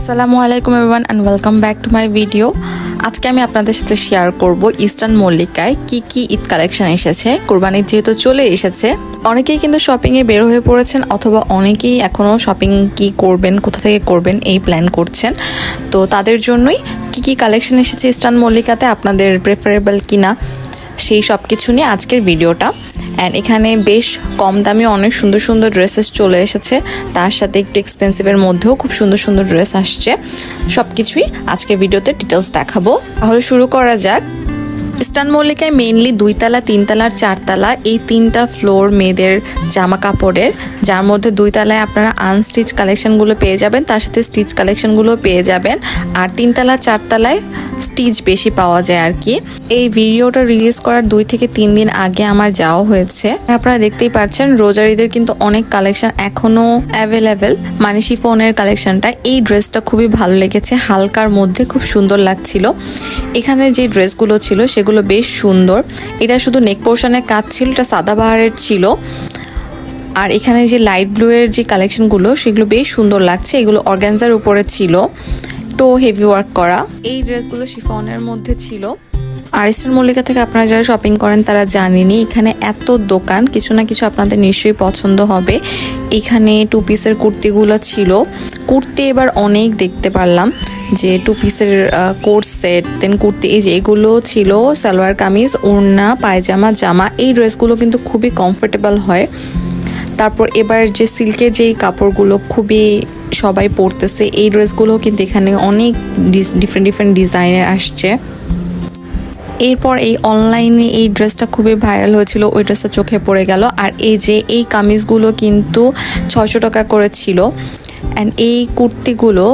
আসসালামু আলাইকুম everyone and welcome back to my video. আজকে আমি আপনাদের সাথে শেয়ার করব ইস্টার্ন মল্লিকায় কি ঈদ কালেকশন এসেছে। কুরবানি যেহেতু চলে এসেছে, অনেকেই কিন্তু শপিং এ বের হয়ে পড়েছেন, অথবা অনেকেই এখনো শপিং কি করবেন, কোথা থেকে করবেন এই প্ল্যান করছেন। তো তাদের জন্যই কি কালেকশন এসেছে ইস্টার্ন মল্লিকাতে, আপনাদের প্রেফারেবল কিনা সেই সব কিছু নিয়ে আজকের ভিডিওটা। অ্যান্ড এখানে বেশ কম দামে অনেক সুন্দর সুন্দর ড্রেসেস চলে এসেছে, তার সাথে একটু এক্সপেন্সিভের মধ্যেও খুব সুন্দর সুন্দর ড্রেস আসছে। সব কিছুই আজকে ভিডিওতে ডিটেলস দেখাবো। তাহলে শুরু করা যাক। ইস্টার্ন মল্লিকায় মেইনলি 2 তলা 3 তলা 4 তলা এই 3টা ফ্লোর মেয়েদের জামা কাপড়ের, যার মধ্যে 2 তলায় আপনারা আনস্টিচ কালেকশনগুলো পেয়ে যাবেন, তার সাথে স্টিচ কালেকশনগুলো পেয়ে যাবেন। আর 3 তলা 4 তলায় স্টিচ বেশি পাওয়া যায় আর কি। এই ভিডিওটা রিলিজ করার 2 থেকে 3 দিন আগে আমার যাওয়া হয়েছে। আপনারা দেখতেই পাচ্ছেন রোজার ঈদের কিন্তু অনেক কালেকশন এখনো অ্যাভেলেবেল। মানে শিফনের কালেকশনটা, এই ড্রেসটা খুবই ভালো লেগেছে, হালকার মধ্যে খুব সুন্দর লাগছিল। এখানে যে ড্রেসগুলো ছিল সেগুলো বেশ সুন্দর। এটা শুধু নেক পোর্শনের কাজ ছিল, এটা সাদাবাহারের ছিল। আর এখানে যে লাইট ব্লু এর যে কালেকশনগুলো সেগুলো বেশ সুন্দর লাগছে। এগুলো অর্গানজার উপরে ছিল, তো হেভি ওয়ার্ক করা। এই ড্রেসগুলো শিফনের মধ্যে ছিল। আর ইস্টার্ন মল্লিকা থেকে আপনারা যারা শপিং করেন তারা জানেনই এখানে এত দোকান, কিছু না কিছু আপনাদের নিশ্চয়ই পছন্দ হবে। এখানে 2 পিসের কুর্তিগুলো ছিল। কুর্তি এবার অনেক দেখতে পারলাম, যে 2 পিসের কোট সেট, দেন কুর্তি, এই যে এগুলো ছিল, সালোয়ার কামিজ, ওড়না, পায়জামা, জামা। এই ড্রেসগুলো কিন্তু খুবই কমফোর্টেবল হয়। তারপর এবার যে সিল্কের যেই কাপড়গুলো খুবই সবাই পরতেছে, এই ড্রেসগুলো কিন্তু এখানে অনেক ডিফারেন্ট ডিজাইনের আসছে। এরপর এই অনলাইনে এই ড্রেসটা খুবই ভাইরাল হয়েছিল, ওই ড্রেসটা চোখে পড়ে গেল। আর এই যে এই কামিজগুলো কিন্তু 600 টাকা করে ছিল। অ্যান্ড এই কুর্তিগুলো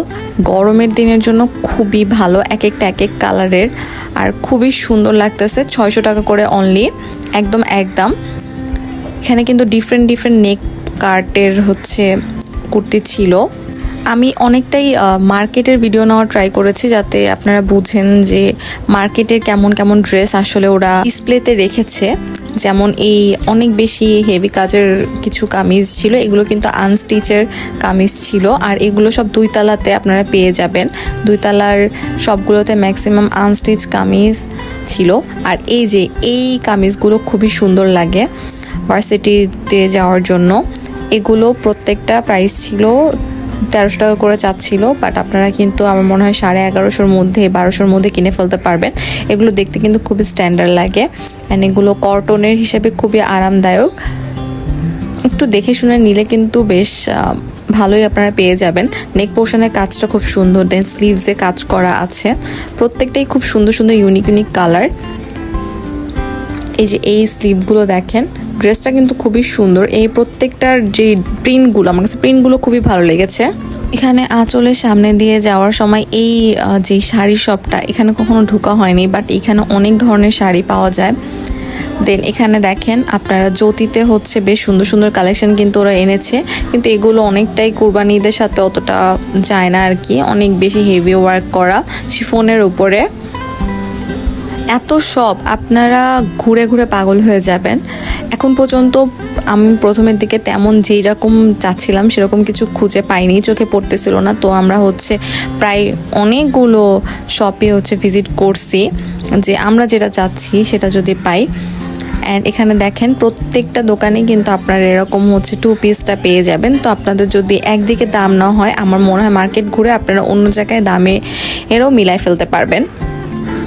গরমের দিনের জন্য খুবই ভালো, এক একটা এক এক কালারের, আর খুবই সুন্দর লাগতেছে। 600 টাকা করে অনলি, একদম একদম। এখানে কিন্তু ডিফারেন্ট নেক কাটের হচ্ছে কুর্তি ছিল। আমি অনেকটাই মার্কেটের ভিডিও নেওয়ার ট্রাই করেছি, যাতে আপনারা বুঝেন যে মার্কেটের কেমন ড্রেস আসলে ওরা ডিসপ্লেতে রেখেছে। যেমন এই অনেক বেশি হেভি কাজের কিছু কামিজ ছিল, এগুলো কিন্তু আনস্টিচের কামিজ ছিল। আর এগুলো সব 2 তলাতে আপনারা পেয়ে যাবেন। 2 তলার সবগুলোতে ম্যাক্সিমাম আনস্টিচ কামিজ ছিল। আর এই যে এই কামিজগুলো খুবই সুন্দর লাগে ভার্সিটিতে যাওয়ার জন্য। এগুলো প্রত্যেকটা প্রাইস ছিল 1300 টাকা করে চাচ্ছিল, বাট আপনারা কিন্তু আমার মনে হয় 1150-র মধ্যে 1200-র মধ্যে কিনে ফেলতে পারবেন। এগুলো দেখতে কিন্তু খুবই স্ট্যান্ডার্ড লাগে। অ্যান্ড এগুলো কটনের হিসেবে খুবই আরামদায়ক। একটু দেখে শুনে নিলে কিন্তু বেশ ভালোই আপনারা পেয়ে যাবেন। নেক পোর্শনের কাজটা খুব সুন্দর, দেন স্লিভসে কাজ করা আছে। প্রত্যেকটাই খুব সুন্দর ইউনিক কালার। এই যে এই স্লিভগুলো দেখেন, ড্রেসটা কিন্তু খুবই সুন্দর। এই প্রত্যেকটার যে প্রিন্টগুলো, আমার কাছে প্রিন্টগুলো খুবই ভালো লেগেছে। এখানে আঁচলের সামনে দিয়ে যাওয়ার সময় এই যে শাড়ি শপটা, এখানে কখনো ঢোকা হয়নি, বাট এখানে অনেক ধরনের শাড়ি পাওয়া যায়। দেন এখানে দেখেন আপনারা জ্যোতিতে হচ্ছে বেশ সুন্দর কালেকশন কিন্তু ওরা এনেছে, কিন্তু এগুলো অনেকটাই কুরবানি ঈদের সাথে অতটা যায় না আর কি। অনেক বেশি হেভি ওয়ার্ক করা শিফনের উপরে। এত সব আপনারা ঘুরে পাগল হয়ে যাবেন। এখন পর্যন্ত আমি প্রথমের দিকে তেমন যেই রকম চাচ্ছিলাম সেরকম কিছু খুঁজে পাইনি, চোখে পড়তেছিল না। তো আমরা হচ্ছে প্রায় অনেকগুলো শপে হচ্ছে ভিজিট করছি, যে আমরা যেটা চাচ্ছি সেটা যদি পাই। অ্যান্ড এখানে দেখেন প্রত্যেকটা দোকানে কিন্তু আপনারা এরকম হচ্ছে 2 পিসটা পেয়ে যাবেন। তো আপনাদের যদি একদিকে দাম না হয়, আমার মনে হয় মার্কেট ঘুরে আপনারা অন্য জায়গায় দামে এরও মিলাই ফেলতে পারবেন।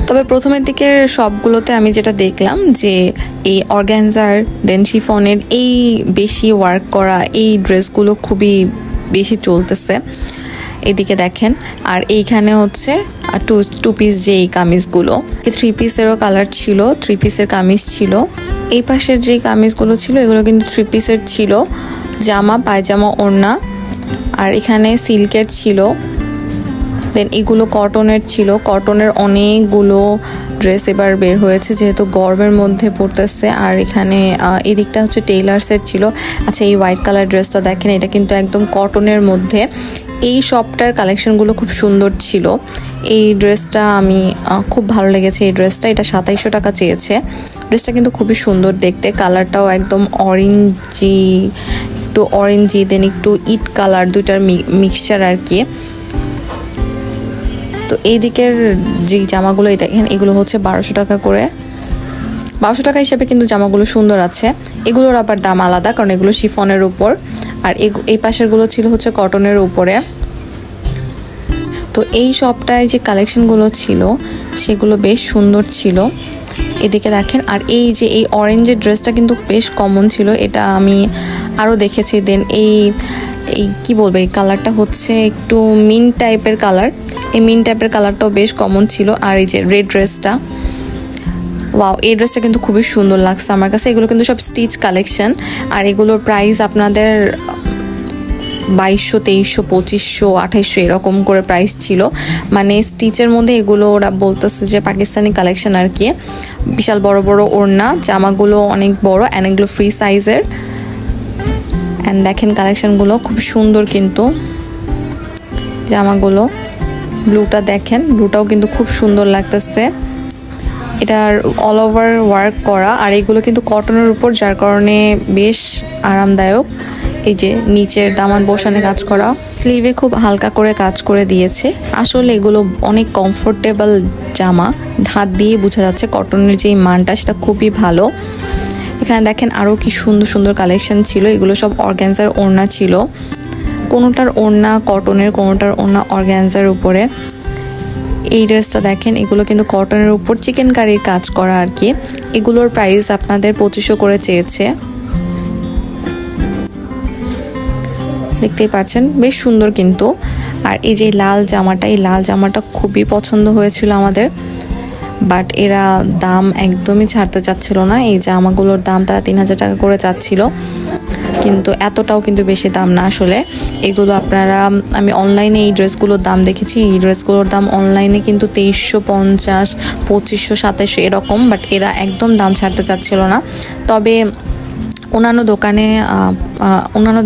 তবে প্রথমের দিকের সবগুলোতে আমি যেটা দেখলাম যে এই অর্গানজার, দেন শিফনের এই বেশি ওয়ার্ক করা এই ড্রেসগুলো খুবই বেশি চলতেছে। এদিকে দেখেন, আর এইখানে হচ্ছে 2 পিস যে এই কামিজগুলো, 3 পিসেরও কালার ছিল, 3 পিসের কামিজ ছিল। এই পাশের যে কামিজগুলো ছিল এগুলো কিন্তু 3 পিসের ছিল, জামা, পায়জামা, ওড়না। আর এখানে সিল্কের ছিল, দেন এগুলো কটনের ছিল। কটনের অনেকগুলো ড্রেস এবার বের হয়েছে, যেহেতু গরমের মধ্যে পড়তেছে। আর এখানে এদিকটা হচ্ছে টেইলার্সের ছিল। আচ্ছা, এই হোয়াইট কালার ড্রেসটা দেখেন, এটা কিন্তু একদম কটনের মধ্যে। এই শপটার কালেকশনগুলো খুব সুন্দর ছিল। এই ড্রেসটা আমি খুব ভালো লেগেছে। এই ড্রেসটা, এটা 2700 টাকা চেয়েছে। ড্রেসটা কিন্তু খুবই সুন্দর দেখতে, কালারটাও একদম অরেঞ্জি দেন একটু ইট কালার, দুইটার মিক্সচার আর কি। তো এই দিকের যে জামাগুলো দেখেন এগুলো হচ্ছে 1200 টাকা করে। 1200 টাকা হিসেবে কিন্তু জামাগুলো সুন্দর আছে। এগুলোর আবার দাম আলাদা, কারণ এগুলো শিফনের উপর, আর এই পাশেরগুলো ছিল হচ্ছে কটনের উপরে। তো এই শপটায় যে কালেকশনগুলো ছিল সেগুলো বেশ সুন্দর ছিল। এদিকে দেখেন, আর এই যে এই অরেঞ্জের ড্রেসটা কিন্তু বেশ কমন ছিল, এটা আমি আরও দেখেছি। দেন এই কি বলবো, এই কালারটা হচ্ছে একটু মিন্ট টাইপের কালার, এই মিন্ট টাইপের কালারটাও বেশ কমন ছিল। আর এই যে রেড ড্রেসটা, ওয়াও, এই ড্রেসটা কিন্তু খুবই সুন্দর লাগছে আমার কাছে। এগুলো কিন্তু সব স্টিচ কালেকশন, আর এগুলোর প্রাইস আপনাদের 2200, 2300, 2500, 2800 এরকম করে প্রাইস ছিল। মানে স্টিচের মধ্যে এগুলো ওরা বলতেছে যে পাকিস্তানি কালেকশন আর কি। বিশাল বড় বড় ওড়না, জামাগুলো অনেক বড়, অ্যান্ড এগুলো ফ্রি সাইজের। অ্যান্ড দেখেন কালেকশনগুলো খুব সুন্দর কিন্তু জামাগুলো। ব্লুটা দেখেন, ব্লুটাও কিন্তু খুব সুন্দর লাগতেছে। এটার অল ওভার ওয়ার্ক করা, আর এগুলো কিন্তু কটনের উপর, যার কারণে বেশ আরামদায়ক। এই যে নিচের দামান বসানে কাজ করা, স্লিভে খুব হালকা করে কাজ করে দিয়েছে। আসলে এগুলো অনেক কমফোর্টেবল জামা, হাত দিয়ে বোঝা যাচ্ছে কটনের যে মানটা সেটা খুবই ভালো। এখানে দেখেন আরও কি সুন্দর সুন্দর কালেকশন ছিল। এগুলো সব অর্গানজার ওড়না ছিল, কোনোটার ওড়না কটনের, কোনোটার ওড়না অর্গানজার উপরে। এই ড্রেসটা দেখেন, এগুলো কিন্তু কটনের উপর চিকেন কারির কাজ করা আর কি। এগুলোর প্রাইস আপনাদের 2500 করে চেয়েছে, দেখতেই পাচ্ছেন, বেশ সুন্দর কিন্তু। আর এই যে লাল জামাটা, এই লাল জামাটা খুবই পছন্দ হয়েছিল আমাদের, বাট এরা দাম একদমই ছাড়তে চাচ্ছিল না। এই জামাগুলোর দাম তারা 3000 টাকা করে চাচ্ছিল, কিন্তু এতটাও কিন্তু বেশি দাম না আসলে। এগুলো আপনারা, আমি অনলাইনে এই ড্রেসগুলোর দাম দেখেছি, এই ড্রেসগুলোর দাম অনলাইনে কিন্তু 2350, 2500, 2700 এরকম, বাট এরা একদম দাম ছাড়তে চাচ্ছিল না। তবে অন্যান্য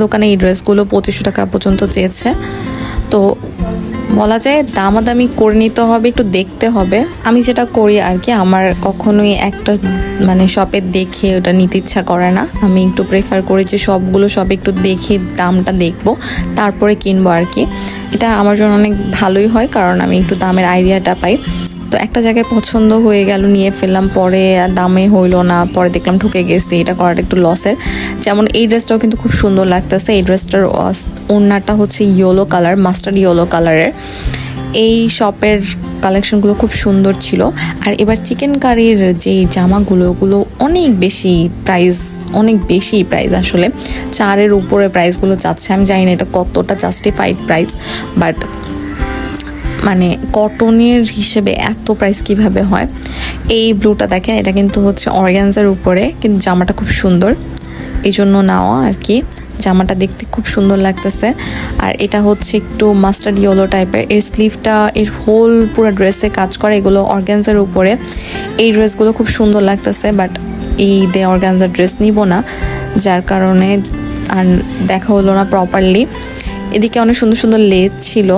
দোকানে এই ড্রেসগুলো 2500 টাকা পর্যন্ত চেয়েছে। তো বলা যায় দামাদামি করে নিতে হবে, একটু দেখতে হবে। আমি যেটা করি আর কি, আমার কখনোই একটা মানে শপে দেখে ওটা নিতে ইচ্ছা করে না। আমি একটু প্রেফার করি যে সবগুলো শপে একটু দেখে দামটা দেখবো, তারপরে কিনবো আর কি। এটা আমার জন্য অনেক ভালোই হয়, কারণ আমি একটু দামের আইডিয়াটা পাই। তো একটা জায়গায় পছন্দ হয়ে গেল, নিয়ে ফেললাম, পরে দামে হইলো না, পরে দেখলাম ঠকে গেছে, এটা করাটা একটু লসের। যেমন এই ড্রেসটাও কিন্তু খুব সুন্দর লাগতেছে। এই ড্রেসটার ওড়নাটা হচ্ছে ইয়েলো কালার, মাস্টার্ড ইয়েলো কালারের। এই শপের কালেকশনগুলো খুব সুন্দর ছিল। আর এবার চিকেন কারির যেই জামাগুলো, ওগুলো অনেক বেশি প্রাইস আসলে 4-এর উপরে প্রাইসগুলো যাচ্ছে। আমি জানি না এটা কতটা জাস্টিফাইড প্রাইস, বাট মানে কটনের হিসেবে এত প্রাইস কিভাবে হয়। এই ব্লুটা দেখেন, এটা কিন্তু হচ্ছে অর্গানজার উপরে, কিন্তু জামাটা খুব সুন্দর, এই জন্য নেওয়া আর কি। জামাটা দেখতে খুব সুন্দর লাগতেছে। আর এটা হচ্ছে একটু মাস্টার্ড ইয়েলো টাইপের, এর স্লিভটা, এর হোল পুরো ড্রেসে কাজ করে, এগুলো অর্গানজার উপরে। এই ড্রেসগুলো খুব সুন্দর লাগতেছে, বাট এই অর্গানজার ড্রেস নিব না, যার কারণে আর দেখা হলো না প্রপারলি। এদিকে অনেক সুন্দর সুন্দর লেস ছিল।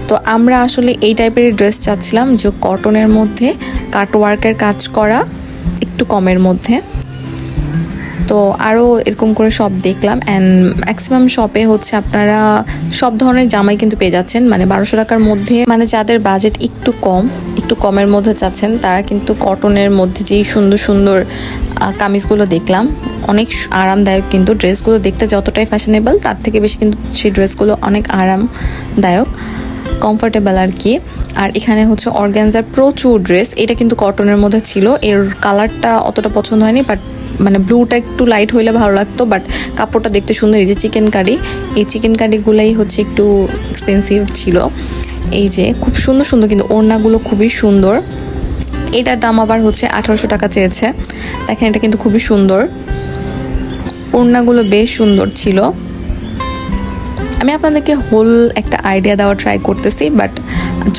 তো আমরা আসলে এই টাইপের ড্রেস চাচ্ছিলাম, যে কটনের মধ্যে কাটওয়ার্কের কাজ করা, একটু কমের মধ্যে। তো আরও এরকম করে সব দেখলাম, অ্যান্ড ম্যাক্সিমাম শপে হচ্ছে আপনারা সব ধরনের জামাই কিন্তু পেয়ে যাচ্ছেন, মানে 1200 টাকার মধ্যে। মানে যাদের বাজেট একটু কমের মধ্যে চাচ্ছেন, তারা কিন্তু কটনের মধ্যে যেই সুন্দর সুন্দর কামিজগুলো দেখলাম, অনেক আরামদায়ক কিন্তু। ড্রেসগুলো দেখতে যতটাই ফ্যাশনেবল, তার থেকে বেশি কিন্তু সেই ড্রেসগুলো অনেক আরামদায়ক, কমফোর্টেবল আর কি। আর এখানে হচ্ছে অর্গানজার প্রচুর ড্রেস, এটা কিন্তু কটনের মধ্যে ছিল। এর কালারটা অতটা পছন্দ হয়নি, বাট মানে ব্লুটা একটু লাইট হইলে ভালো লাগতো, বাট কাপড়টা দেখতে সুন্দর। এই যে চিকেন কারি, এই চিকেন কারিগুলাই হচ্ছে একটু এক্সপেন্সিভ ছিল। এই যে খুব সুন্দর সুন্দর কিন্তু ওড়নাগুলো খুবই সুন্দর। এটার দাম আবার হচ্ছে 1800 টাকা চেয়েছে। দেখেন এটা কিন্তু খুবই সুন্দর, ওড়নাগুলো বেশ সুন্দর ছিল। আমি আপনাদেরকে হোল একটা আইডিয়া দেওয়ার ট্রাই করতেছি, বাট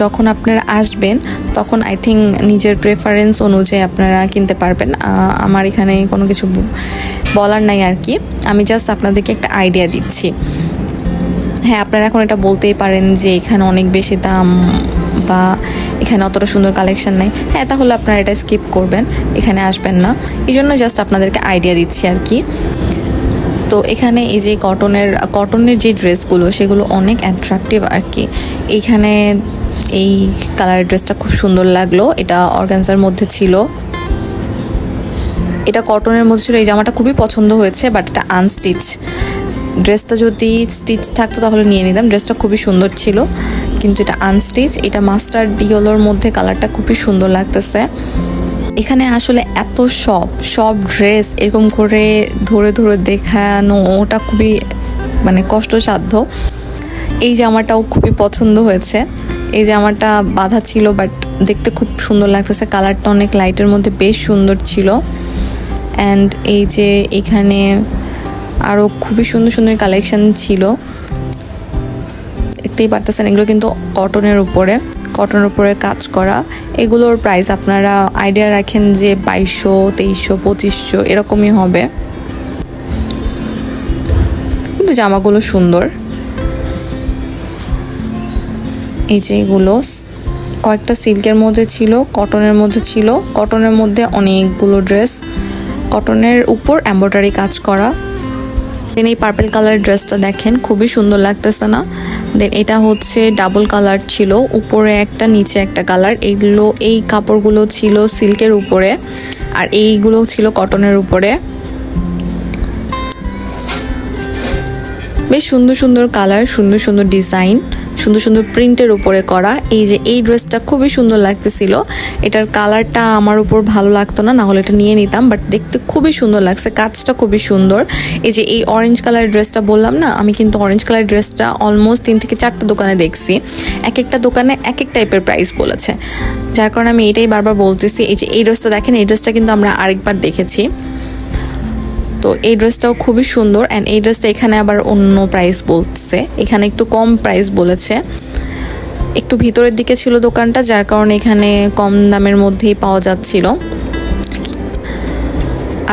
যখন আপনারা আসবেন তখন আই থিঙ্ক নিজের প্রেফারেন্স অনুযায়ী আপনারা কিনতে পারবেন। আমার এখানে কোনো কিছু বলার নাই আর কি, আমি জাস্ট আপনাদেরকে একটা আইডিয়া দিচ্ছি। হ্যাঁ, আপনারা এখন এটা বলতেই পারেন যে এখানে অনেক বেশি দাম, বা এখানে অতটা সুন্দর কালেকশন নেই। হ্যাঁ, তাহলে আপনারা এটা স্কিপ করবেন, এখানে আসবেন না। এই জন্য জাস্ট আপনাদেরকে আইডিয়া দিচ্ছি আর কি। তো তো এখানে এই যে কটনের যে ড্রেসগুলো সেগুলো অনেক অ্যাট্রাকটিভ আর কি। এইখানে এই কালারের ড্রেসটা খুব সুন্দর লাগলো, এটা অর্গানজার মধ্যে ছিল, এটা কটনের মধ্যে ছিল। এই জামাটা খুবই পছন্দ হয়েছে, বাট এটা আনস্টিচ। ড্রেসটা যদি স্টিচ থাকতো তাহলে নিয়ে নিতাম, ড্রেসটা খুবই সুন্দর ছিল, কিন্তু এটা আনস্টিচ। এটা মাস্টার্ড ইয়েলোর মধ্যে, কালারটা খুবই সুন্দর লাগতেছে। এখানে আসলে এত সব ড্রেস এরকম করে ধরে ধরে দেখানো ওটা খুবই মানে কষ্টসাধ্য। এই জামাটাও খুবই পছন্দ হয়েছে, এই জামাটা বাঁধা ছিল বাট দেখতে খুব সুন্দর লাগতেছে, কালারটা অনেক লাইটের মধ্যে বেশ সুন্দর ছিল। অ্যান্ড এই যে এখানে আরও খুবই সুন্দর সুন্দর কালেকশন ছিল, দেখতেই পারতেছেন। এগুলো কিন্তু কটনের উপরে কাজ করা। এগুলোর প্রাইস আপনারা আইডিয়া রাখেন যে 2200, 2300, 2500 এরকমই হবে, কিন্তু জামাগুলো সুন্দর। এই যে এগুলো কয়েকটা সিল্কের মধ্যে ছিল, কটনের মধ্যে ছিল, কটনের মধ্যে অনেকগুলো ড্রেস, কটনের উপর এমব্রয়ডারি কাজ করা। দেন এই পার্পল কালার ড্রেসটা দেখেন, খুবই সুন্দর লাগতেছে না? দেন এটা হচ্ছে ডাবল কালার ছিল, উপরে একটা নিচে একটা কালার। এই কাপড়গুলো ছিল সিল্কের উপরে, আর এইগুলো ছিল কটনের উপরে। বেশ সুন্দর সুন্দর কালার, সুন্দর সুন্দর ডিজাইন, সুন্দর সুন্দর প্রিন্টের উপরে করা। এই যে এই ড্রেসটা খুবই সুন্দর লাগতেছিল, এটার কালারটা আমার উপর ভালো লাগতো না, হলে এটা নিয়ে নিতাম, বাট দেখতে খুবই সুন্দর লাগছে, কাজটা খুবই সুন্দর। এই যে এই অরেঞ্জ কালার ড্রেসটা বললাম না, আমি কিন্তু অরেঞ্জ কালার ড্রেসটা অলমোস্ট 3 থেকে 4টা দোকানে দেখছি, এক একটা দোকানে এক এক টাইপের প্রাইস বলেছে, যার কারণে আমি এটাই বারবার বলতেছি। এই যে এই ড্রেসটা দেখেন, এই ড্রেসটা কিন্তু আমরা আরেকবার দেখেছি, তো এই ড্রেসটাও খুবই সুন্দর। অ্যান্ড এই ড্রেসটা এখানে আবার অন্য প্রাইস বলছে, এখানে একটু কম প্রাইস বলেছে, একটু ভিতরের দিকে ছিল দোকানটা, যার কারণে এখানে কম দামের মধ্যেই পাওয়া যাচ্ছিল।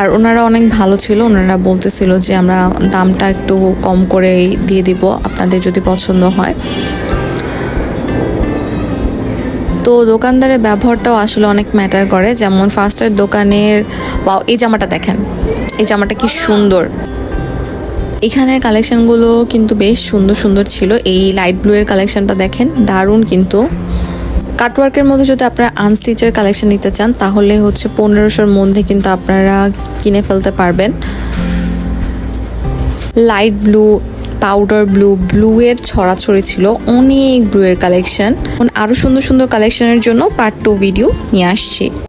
আর ওনারা অনেক ভালো ছিল, ওনারা বলতেছিল যে আমরা দামটা একটু কম করে দিয়ে দিব আপনাদের যদি পছন্দ হয়। তো দোকানদারের ব্যবহারটাও আসলে অনেক ম্যাটার করে। যেমন ফার্স্টের দোকানের এই জামাটা দেখেন, এই জামাটা কি সুন্দর। এখানের কালেকশনগুলো কিন্তু বেশ সুন্দর সুন্দর ছিল। এই লাইট ব্লু এর কালেকশনটা দেখেন, দারুণ। কিন্তু কাটওয়ার্কের মধ্যে যদি আপনারা আনস্টিচের কালেকশন নিতে চান তাহলে হচ্ছে 1500-র মধ্যে কিন্তু আপনারা কিনে ফেলতে পারবেন। লাইট ব্লু, পাউডার ব্লু এর ছড়াছড়ি ছিল, অনেক ব্লু এর কালেকশন। আরো সুন্দর সুন্দর কালেকশনের জন্য পার্ট 2 ভিডিও নিয়ে আসছি।